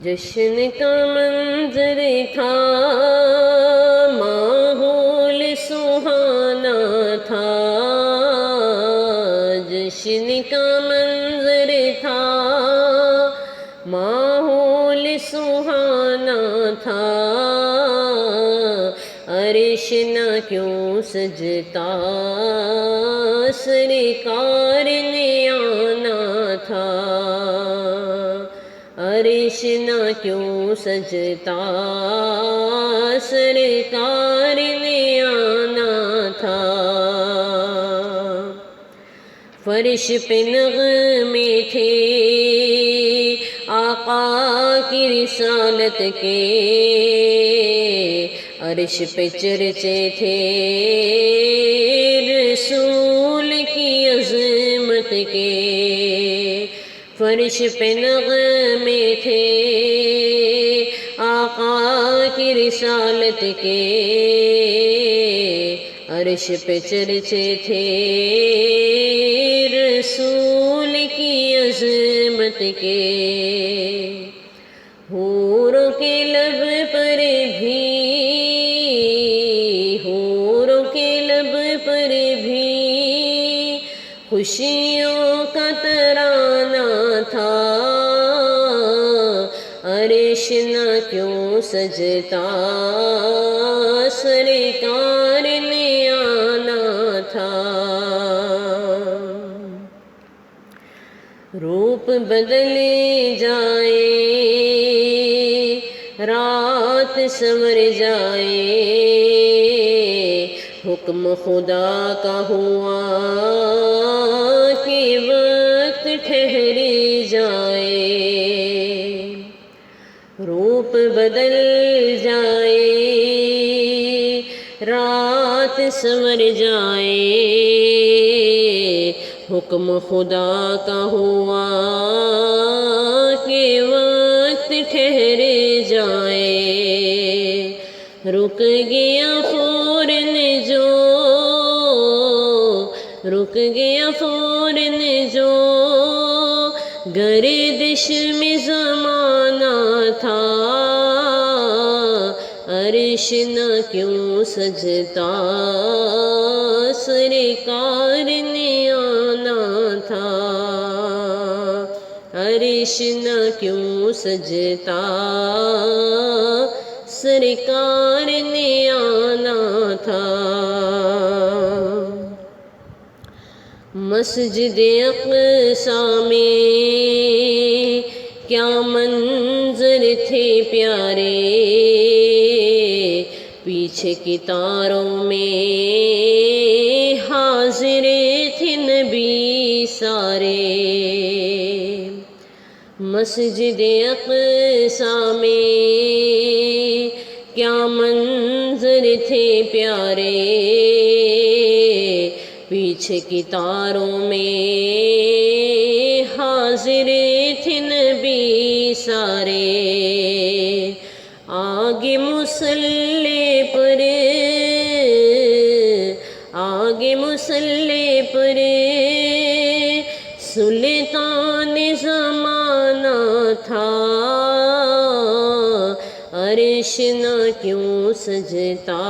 جشن کا منظر تھا، ماحول سہانا تھا، جشن کا منظر تھا، ماحول سہانا تھا، عرش نہ کیوں سجتا، سرکار نے آنا تھا، عرش نہ کیوں سجتا، سرکار نے آنا تھا، فرش پہ نغمے تھے آقا کی رسالت کے، عرش پہ چرچے تھے رسول کی عظمت کے، فرش پہ نغمے تھے آقا کی رسالت کے، عرش پہ چرچے تھے رسول کی عظمت کے، حوروں کے لب پر بھی، حوروں کے لب پر بھی خوشیوں کا ترانہ تھا، عرش نہ کیوں سجتا، سرکار نے آنا تھا، روپ بدل جائے، رات سنور جائے، حکم خدا کا ہوا کہ وقت ٹھہر جائے، روپ بدل جائے، رات سنور جائے، حکم خدا کا ہوا کہ وقت ٹھہر جائے، رک گیا فوراً جو، رک گیا فوراً جو گردش میں زمانہ تھا، عرش نہ کیوں سجتا، سرکار نے آنا تھا، عرش نہ کیوں سجتا، سرکار نے آنا تھا، مسجد اقصی میں کیا منظر تھے پیارے، پیچھے کی تاروں میں حاضر تھے نبی سارے، مسجد اقصی میں کیا منظر تھے پیارے، پیچھے کی تاروں میں حاضر تھے نبی سارے، آگے مصلی پر، آگے مصلی پر سلطان زمانہ تھا، عرش نہ کیوں سجتا،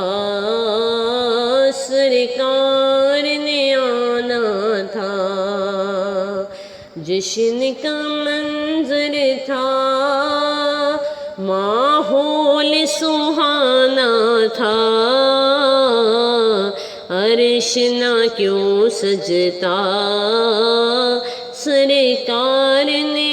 سرکار نے آنا تھا، جشن کا منظر تھا، ماحول سہانا تھا، عرش نہ کیوں سجتا، سرکار نے